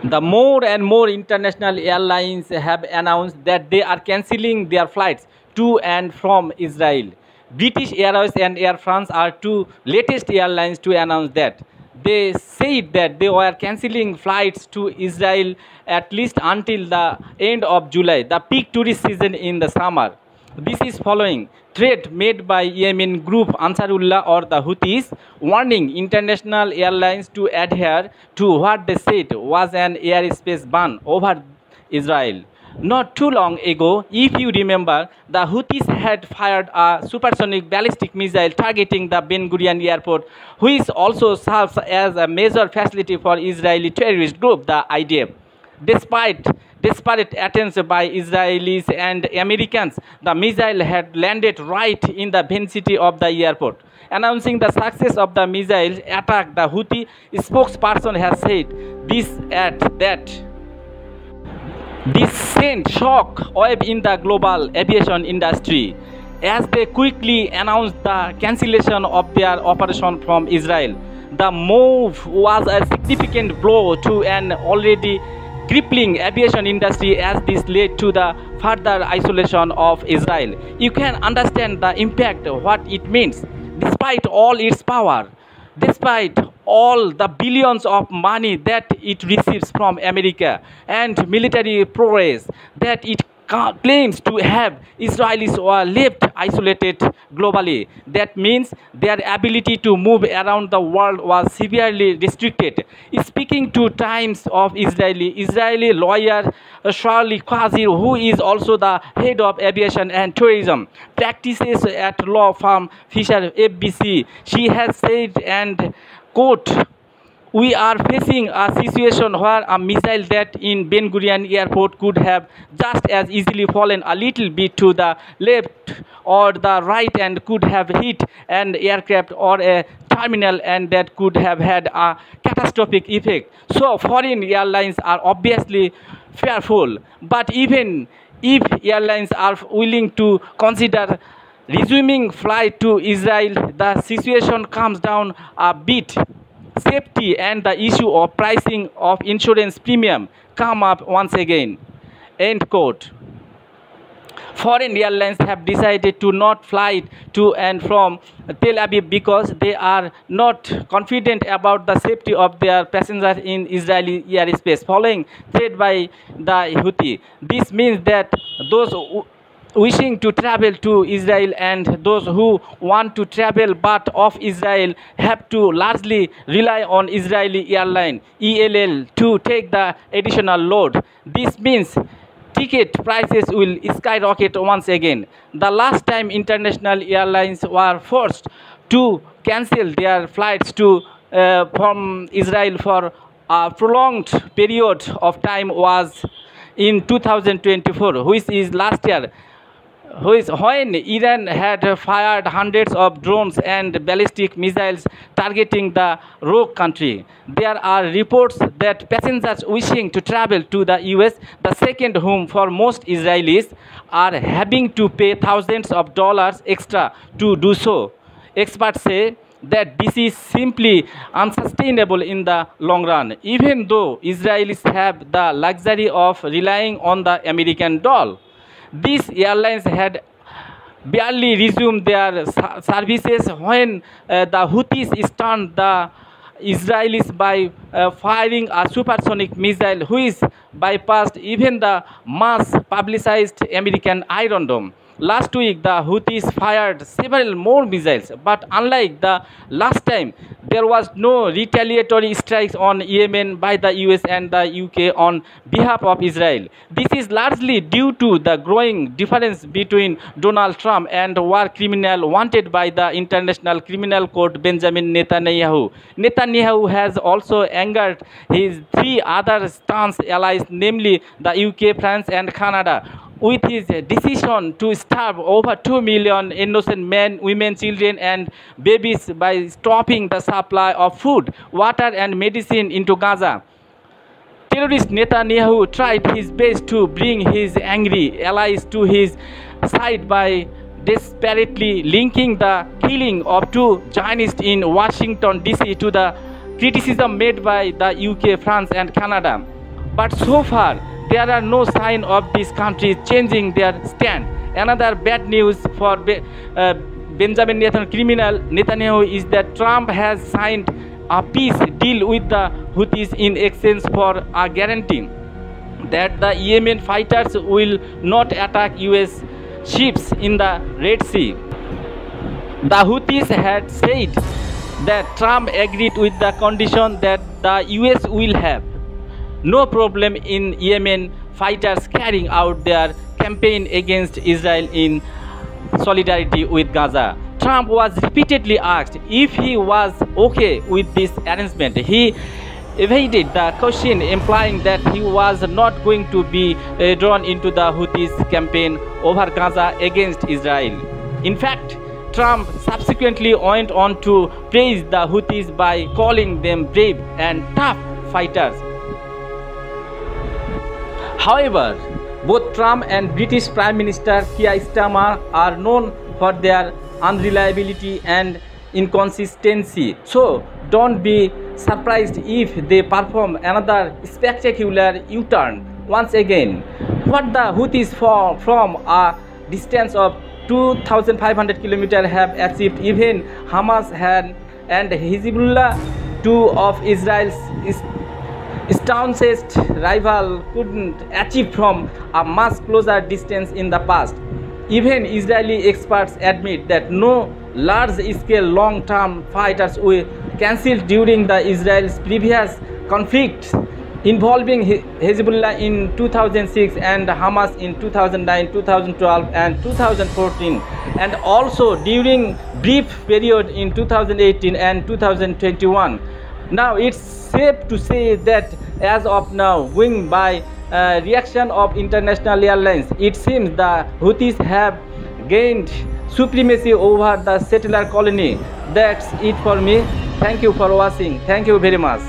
The more and more international airlines have announced that they are cancelling their flights to and from Israel. British Airways and Air France are two latest airlines to announce that. They said that they were cancelling flights to Israel at least until the end of July, the peak tourist season in the summer. This is following threat made by Yemen group Ansarullah or the Houthis, warning international airlines to adhere to what they said was an airspace ban over Israel. Not too long ago, if you remember, the Houthis had fired a supersonic ballistic missile targeting the Ben Gurion airport, which also serves as a major facility for Israeli terrorist group, the IDF. Despite desperate attempts by Israelis and Americans, the missile had landed right in the main city of the airport. Announcing the success of the missile attack, the Houthi spokesperson has said this sent shock wave in the global aviation industry as they quickly announced the cancellation of their operation from Israel. The move was a significant blow to an already crippling aviation industry as this led to the further isolation of Israel. You can understand the impact, what it means. Despite all its power, despite all the billions of money that it receives from America and military prowess that it claims to have, Israelis were left isolated globally. That means their ability to move around the world was severely restricted. Speaking to Times of Israeli lawyer Shirley Khazir, who is also the head of aviation and tourism practices at law firm Fisher FBC, she has said, and quote, "We are facing a situation where a missile that in Ben Gurion airport could have just as easily fallen a little bit to the left or the right and could have hit an aircraft or a terminal, and that could have had a catastrophic effect. So foreign airlines are obviously fearful, but even if airlines are willing to consider resuming flight to Israel, the situation comes down a bit. Safety and the issue of pricing of insurance premium come up once again." End quote. Foreign airlines have decided to not fly to and from Tel Aviv because they are not confident about the safety of their passengers in Israeli airspace following threat by the Houthi. This means that those wishing to travel to Israel and those who want to travel but off Israel have to largely rely on Israeli airline ELL to take the additional load. This means ticket prices will skyrocket once again. The last time international airlines were forced to cancel their flights to from Israel for a prolonged period of time was in 2024, which is last year, when Iran had fired hundreds of drones and ballistic missiles targeting the rogue country. There are reports that passengers wishing to travel to the US, the second home for most Israelis, are having to pay thousands of dollars extra to do so. Experts say that this is simply unsustainable in the long run, even though Israelis have the luxury of relying on the American dollar. These airlines had barely resumed their services when the Houthis stunned the Israelis by firing a supersonic missile which bypassed even the mass publicized American Iron Dome. Last week, the Houthis fired several more missiles, but unlike the last time, there was no retaliatory strikes on Yemen by the US and the UK on behalf of Israel. This is largely due to the growing difference between Donald Trump and war criminal wanted by the International Criminal Court Benjamin Netanyahu. Netanyahu has also angered his three other stance allies, namely the UK, France, and Canada, with his decision to starve over 2 million innocent men, women, children, and babies by stopping the supply of food, water, and medicine into Gaza. Terrorist Netanyahu tried his best to bring his angry allies to his side by desperately linking the killing of two journalists in Washington, D.C. to the criticism made by the UK, France, and Canada. But so far, there are no signs of these countries changing their stand. Another bad news for Benjamin Netanyahu criminal Netanyahu is that Trump has signed a peace deal with the Houthis in exchange for a guarantee that the Yemen fighters will not attack US ships in the Red Sea. The Houthis had said that Trump agreed with the condition that the US will have no problem in Yemen fighters carrying out their campaign against Israel in solidarity with Gaza. Trump was repeatedly asked if he was okay with this arrangement. He evaded the question, implying that he was not going to be drawn into the Houthis' campaign over Gaza against Israel. In fact, Trump subsequently went on to praise the Houthis by calling them brave and tough fighters. However, both Trump and British Prime Minister Keir Starmer are known for their unreliability and inconsistency. So don't be surprised if they perform another spectacular U-turn once again. What the Houthis from a distance of 2,500 kilometers have achieved, even Hamas and Hezbollah, two of Israel's staunchest rival, couldn't achieve from a much closer distance in the past. Even Israeli experts admit that no large-scale long-term fighters were cancelled during the Israel's previous conflicts involving Hezbollah in 2006 and Hamas in 2009, 2012 and 2014, and also during brief period in 2018 and 2021. Now it's safe to say that as of now, going by reaction of international airlines, it seems the Houthis have gained supremacy over the settler colony. That's it for me. Thank you for watching. Thank you very much.